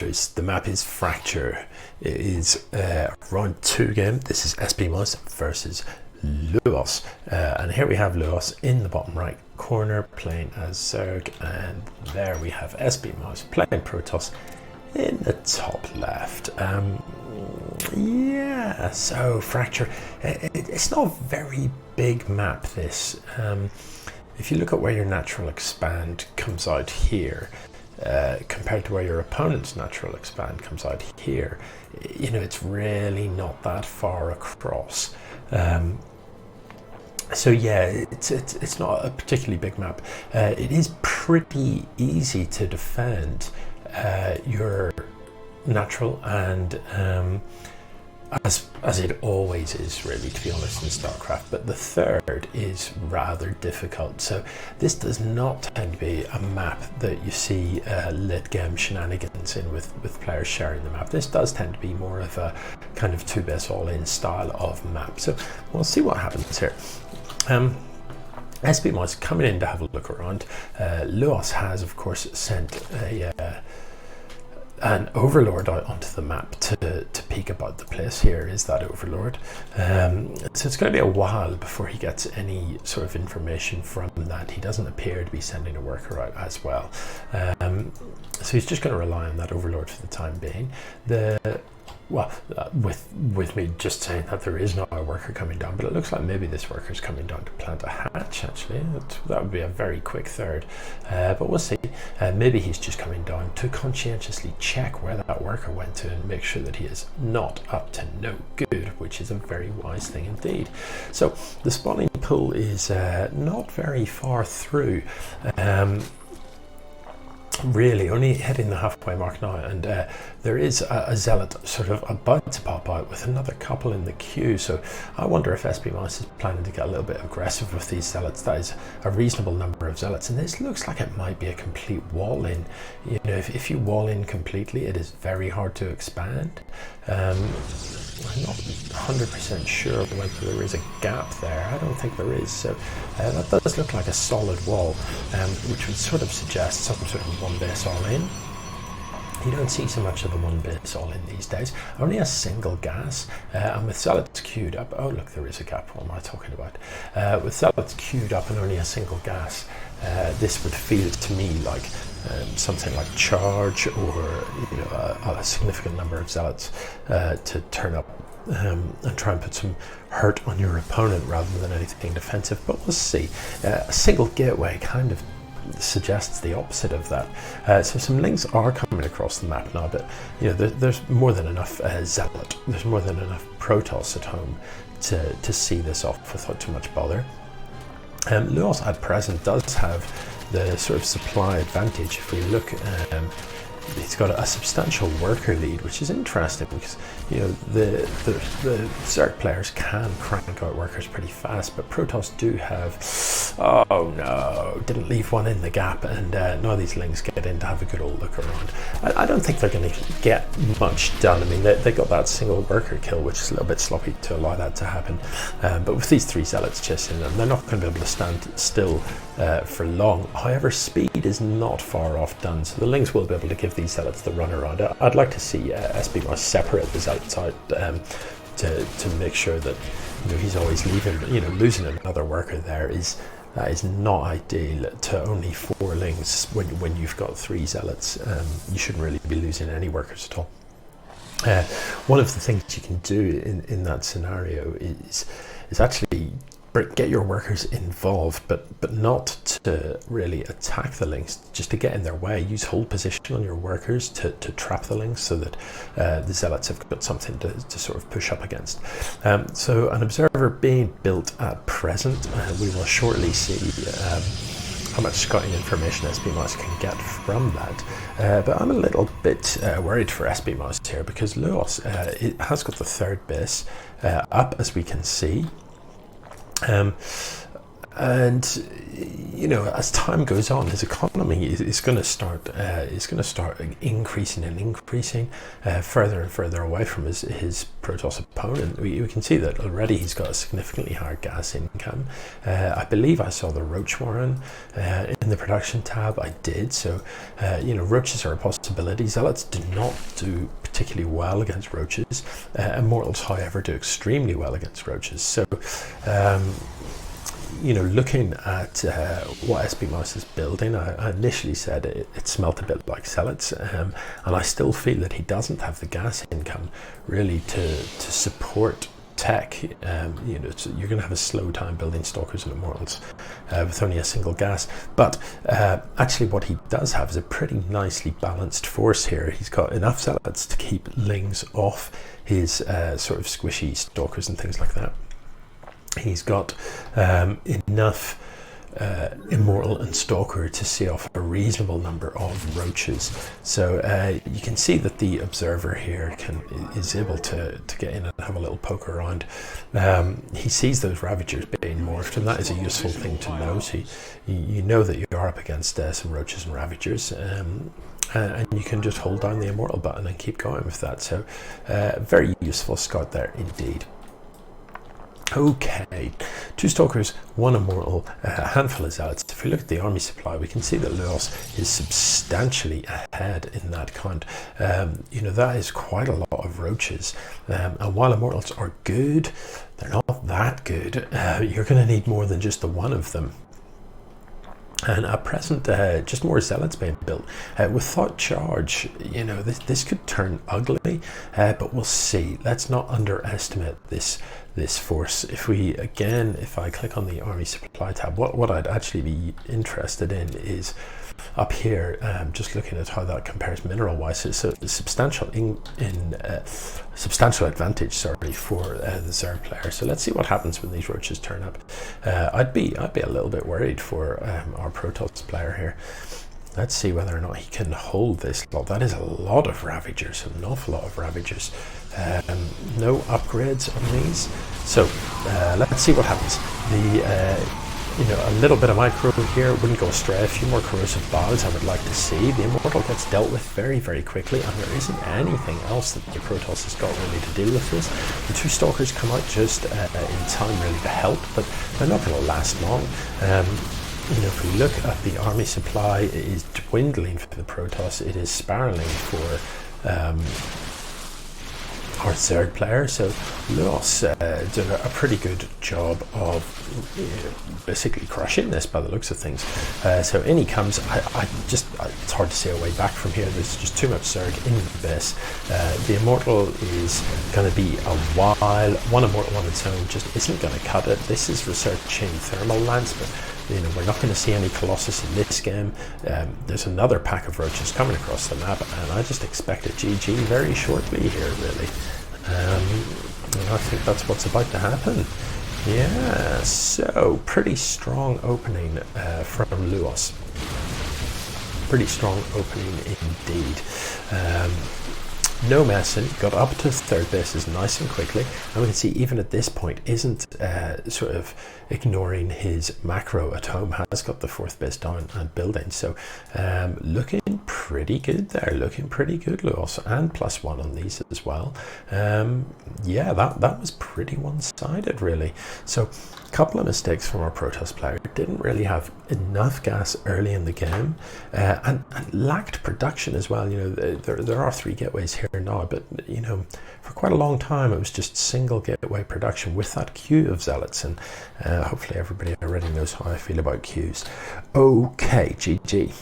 Fractures. The map is Fracture. It is round 2 game. This is SBMous versus Louos. And here we have Louos in the bottom right corner playing as Zerg, and there we have SBMous playing Protoss in the top left. Yeah, so Fracture, it's not a very big map, this. If you look at where your natural expand comes out here, compared to where your opponent's natural expand comes out here, you know, it's really not that far across. So yeah, it's not a particularly big map. It is pretty easy to defend your natural, and as it always is, really, to be honest, in StarCraft. But the third is rather difficult. So this does not tend to be a map that you see late game shenanigans in with players sharing the map. This does tend to be more of a kind of 2-base all-in style of map. So we'll see what happens here. SBMous coming in to have a look around. Louos has, of course, sent an overlord out onto the map to peek about the place. Here is that overlord. So it's going to be a while before he gets any sort of information from that. He doesn't appear to be sending a worker out as well. So he's just going to rely on that overlord for the time being. With me just saying that there is not a worker coming down, but it looks like maybe this worker is coming down to plant a hatch, actually. That would be a very quick third, but we'll see. Maybe he's just coming down to conscientiously check where that worker went to and make sure that he is not up to no good, which is a very wise thing indeed. So the spawning pool is not very far through. Really only hitting the halfway mark now, and there is a zealot sort of about to pop out with another couple in the queue. So I wonder if SBMous is planning to get a little bit aggressive with these zealots. That is a reasonable number of zealots, and this looks like it might be a complete wall in. You know, if you wall in completely, it is very hard to expand. I'm not 100% sure whether there is a gap there. I don't think there is. So that does look like a solid wall, which would sort of suggest some sort of 1-base all-in. You don't see so much of the 1-base all-in these days. Only a single gas, and with zealots queued up. Oh look, there is a gap. What am I talking about? With zealots queued up and only a single gas, this would feel to me like something like charge, or you know, a significant number of zealots to turn up and try and put some hurt on your opponent rather than anything defensive. But we'll see. A single gateway kind of suggests the opposite of that. So some links are coming across the map now, but you know, there's more than enough zealot. There's more than enough Protoss at home to see this off without too much bother. Louos at present does have the sort of supply advantage. If we look, he's got a substantial worker lead, which is interesting because, you know, the Zerg players can crank out workers pretty fast, but Protoss do have, oh no, didn't leave one in the gap, and now these lings get in to have a good old look around. I don't think they're going to get much done. I mean, they got that single worker kill, which is a little bit sloppy to allow that to happen, but with these 3 zealots chasing them, they're not going to be able to stand still for long. However, speed is not far off done, so the lings will be able to give these zealots the run around. I'd like to see SBMous separate the zealots out to make sure that, you know, he's always leaving. You know, losing another worker there is not ideal. To only 4 lings when you've got 3 zealots, you shouldn't really be losing any workers at all. One of the things you can do in that scenario is actually get your workers involved, but not to really attack the links, just to get in their way. Use hold position on your workers to trap the links, so that the zealots have got something to sort of push up against. So an observer being built at present. We will shortly see how much scouting information SBMous can get from that. But I'm a little bit worried for SBMous here, because Louos it has got the 3rd base up, as we can see. And you know, as time goes on, his economy is going to start increasing and increasing further and further away from his Protoss opponent. We can see that already he's got a significantly higher gas income. I believe I saw the Roach Warren in the production tab. I did. So you know, roaches are a possibility. Zealots do not do particularly well against roaches. Immortals, however, do extremely well against roaches. So you know, looking at what SBMous is building, I initially said it smelt a bit like Zealots, and I still feel that he doesn't have the gas income really to support tech. You know, you're going to have a slow time building Stalkers and Immortals with only a single gas. But actually what he does have is a pretty nicely balanced force here. He's got enough Zealots to keep Lings off his sort of squishy Stalkers and things like that. He's got enough Immortal and Stalker to see off a reasonable number of roaches. So you can see that the Observer here is able to get in and have a little poke around. He sees those Ravagers being morphed, and that is a useful thing to know. So you know that you are up against some roaches and Ravagers. And you can just hold down the Immortal button and keep going with that. So very useful scout there indeed. Okay, 2 Stalkers, 1 Immortal, a handful of Zealots. If we look at the army supply, we can see that Louos is substantially ahead in that count. You know, that is quite a lot of roaches. And while Immortals are good, they're not that good. You're going to need more than just the one of them. And at present, just more Zealots being built. With Thought Charge, you know, this could turn ugly, but we'll see. Let's not underestimate this force. If I click on the army supply tab, what I'd actually be interested in is up here, just looking at how that compares mineral wise. It's a substantial substantial advantage, sorry, for the Zerg player. So let's see what happens when these roaches turn up. I'd be a little bit worried for our Protoss player here. Let's see whether or not he can hold this lot. That is a lot of Ravagers, an awful lot of Ravagers. No upgrades on these. So let's see what happens. You know, a little bit of micro here wouldn't go astray. A few more corrosive bows I would like to see. The Immortal gets dealt with very, very quickly, and there isn't anything else that the Protoss has got really to deal with this. The 2 Stalkers come out just in time really to help, but they're not going to last long. You know, if we look at the army supply, it is dwindling for the Protoss. It is spiraling for our Zerg player. So Louos did a pretty good job of basically crushing this by the looks of things. So in he comes. It's hard to see a way back from here. There's just too much Zerg in this. The Immortal is going to be a while. One Immortal on its own just isn't going to cut it. This is researching Thermal Lance, but you know, we're not going to see any Colossus in this game. There's another pack of roaches coming across the map, and I just expect a GG very shortly here, really. And I think that's what's about to happen. Yeah, so pretty strong opening from Louos. Pretty strong opening indeed. No messing, got up to 3rd bases nice and quickly, and we can see even at this point isn't sort of ignoring his macro at home, has got the 4th base down and building. So looking pretty good there, looking pretty good, Louos, and +1 on these as well. Yeah, that was pretty one-sided really. So a couple of mistakes from our Protoss player. Didn't really have enough gas early in the game, and lacked production as well. You know, there are 3 gateways here now, but you know, for quite a long time it was just single gateway production with that queue of Zealots, and hopefully everybody already knows how I feel about queues. Okay, GG.